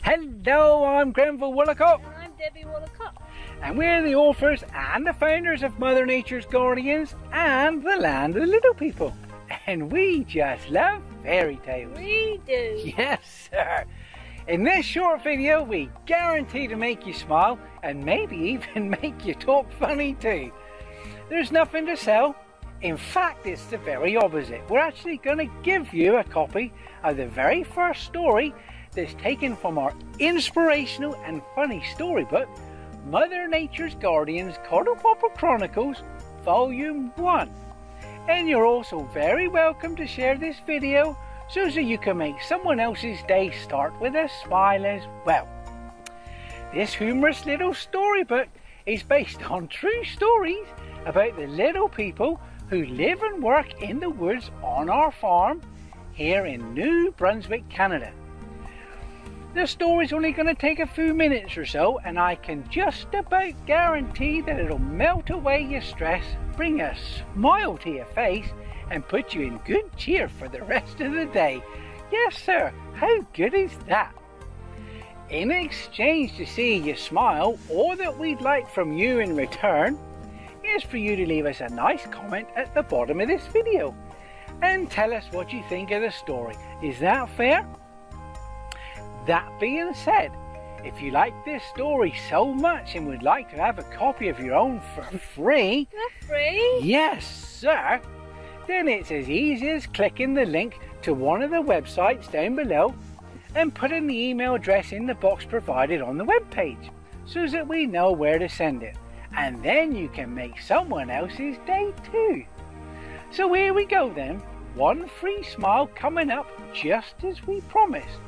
Hello, I'm Grenville Woolacott. And I'm Debbie Woolacott. And we're the authors and the founders of Mother Nature's Guardians and the Land of the Little People. And we just love fairy tales. We do. Yes, sir. In this short video, we guarantee to make you smile and maybe even make you talk funny too. There's nothing to sell. In fact, it's the very opposite. We're actually going to give you a copy of the very first story that's taken from our inspirational and funny storybook, Mother Nature's Guardians Cuddle Popper Chronicles, Volume 1. And you're also very welcome to share this video so that you can make someone else's day start with a smile as well. This humorous little storybook is based on true stories about the little people who live and work in the woods on our farm here in New Brunswick, Canada. The story's only going to take a few minutes or so, and I can just about guarantee that it'll melt away your stress, bring a smile to your face, and put you in good cheer for the rest of the day. Yes, sir, how good is that? In exchange to see you smile, all that we'd like from you in return is for you to leave us a nice comment at the bottom of this video and tell us what you think of the story. Is that fair? That being said, if you like this story so much and would like to have a copy of your own for free, yes sir, then it's as easy as clicking the link to one of the websites down below and putting the email address in the box provided on the webpage so that we know where to send it, and then you can make someone else's day too. So here we go then, one free smile coming up just as we promised.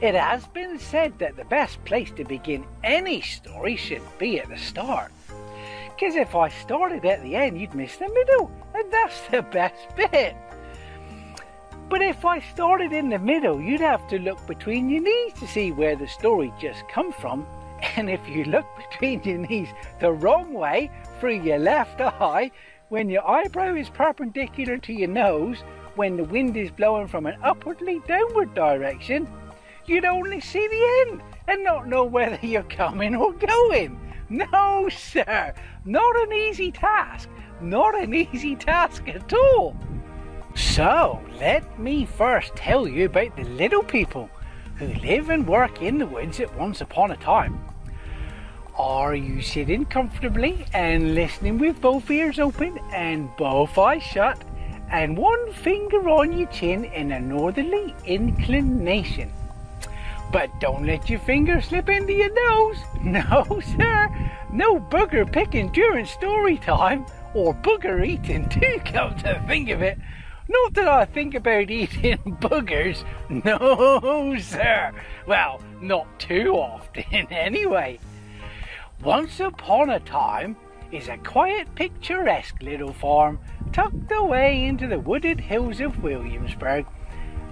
It has been said that the best place to begin any story should be at the start. Because if I started at the end, you'd miss the middle, and that's the best bit. But if I started in the middle, you'd have to look between your knees to see where the story just come from. And if you look between your knees the wrong way, through your left eye, when your eyebrow is perpendicular to your nose, when the wind is blowing from an upwardly downward direction, you'd only see the end and not know whether you're coming or going. No, sir, not an easy task. Not an easy task at all. So, let me first tell you about the little people who live and work in the woods at once upon a time. Are you sitting comfortably and listening with both ears open and both eyes shut and one finger on your chin in a northerly inclination? But don't let your finger slip into your nose. No, sir. No booger picking during story time, or booger eating too, come to think of it. Not that I think about eating boogers. No, sir. Well, not too often anyway. Once upon a time is a quiet, picturesque little farm tucked away into the wooded hills of Williamsburg,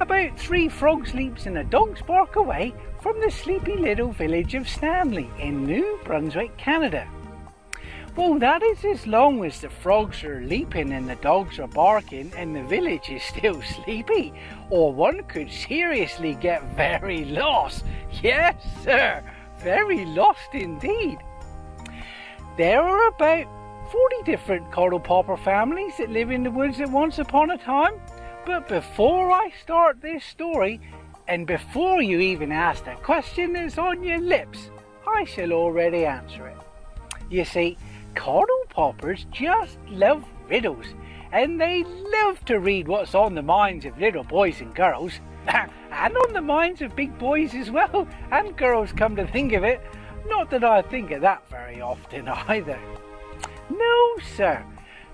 about 3 frogs' leaps and a dog's bark away from the sleepy little village of Stanley in New Brunswick, Canada. Well, that is as long as the frogs are leaping and the dogs are barking and the village is still sleepy, or one could seriously get very lost. Yes, sir, very lost indeed. There are about 40 different cuddle popper families that live in the woods at once upon a time. But before I start this story, and before you even ask the question that's on your lips, I shall already answer it. You see, cuddle poppers just love riddles, and they love to read what's on the minds of little boys and girls, and on the minds of big boys as well, and girls, come to think of it. Not that I think of that very often either. No, sir,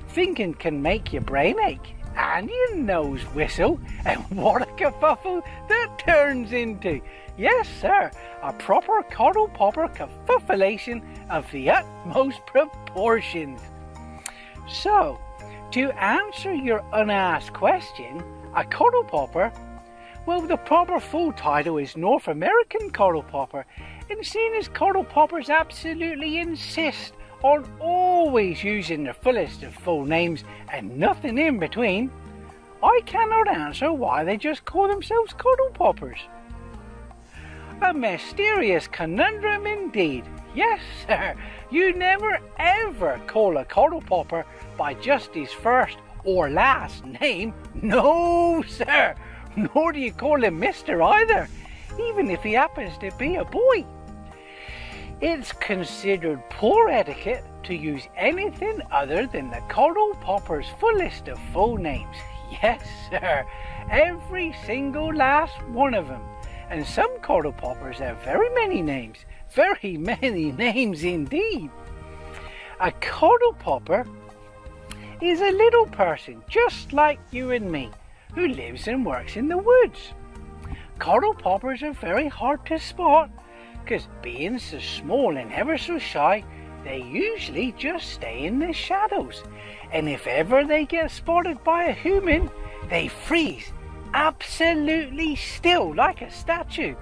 thinking can make your brain ache and your nose whistle, and what a kerfuffle that turns into. Yes, sir, a proper cuddle popper kerfuffulation of the utmost proportions. So, to answer your unasked question, a cuddle popper, well, the proper full title is North American cuddle popper, and seeing as cuddle poppers absolutely insist on always using their fullest of full names and nothing in between, I cannot answer why they just call themselves cuddle poppers. A mysterious conundrum indeed. Yes, sir. You never ever call a cuddle popper by just his first or last name. No, sir. Nor do you call him Mr. either, even if he happens to be a boy. It's considered poor etiquette to use anything other than the cuddle popper's full list of full names. Yes, sir. Every single last one of them. And some cuddle poppers have very many names. Very many names indeed. A cuddle popper is a little person just like you and me who lives and works in the woods. Cuddle poppers are very hard to spot because being so small and ever so shy, they usually just stay in the shadows. And if ever they get spotted by a human, they freeze absolutely still like a statue,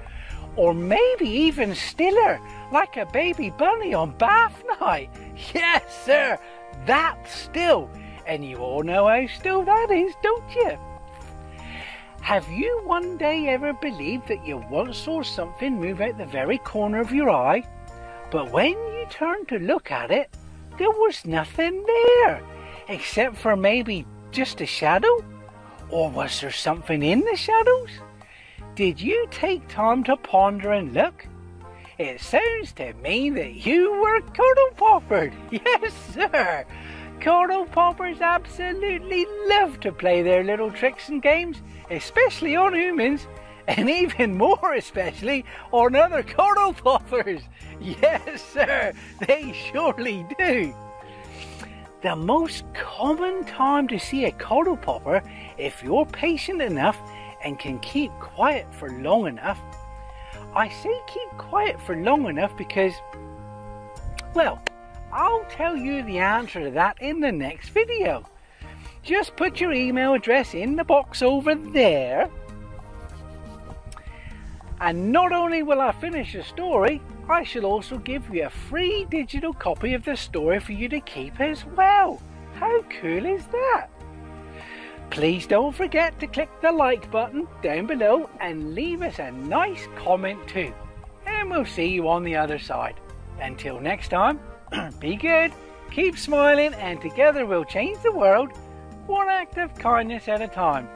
or maybe even stiller like a baby bunny on bath night. Yes, sir, that still. And you all know how still that is, don't you? Have you one day ever believed that you once saw something move out the very corner of your eye, but when you turned to look at it, there was nothing there, except for maybe just a shadow? Or was there something in the shadows? Did you take time to ponder and look? It sounds to me that you were cuddle poppered. Yes, sir. Cuddle poppers absolutely love to play their little tricks and games, especially on humans, and even more especially on other cuddle poppers. Yes, sir, they surely do. The most common time to see a cuddle popper, if you're patient enough and can keep quiet for long enough. I say keep quiet for long enough because, well, I'll tell you the answer to that in the next video. Just put your email address in the box over there. And not only will I finish the story, I shall also give you a free digital copy of the story for you to keep as well. How cool is that? Please don't forget to click the like button down below and leave us a nice comment too. And we'll see you on the other side. Until next time, be good, keep smiling, and together we'll change the world one act of kindness at a time.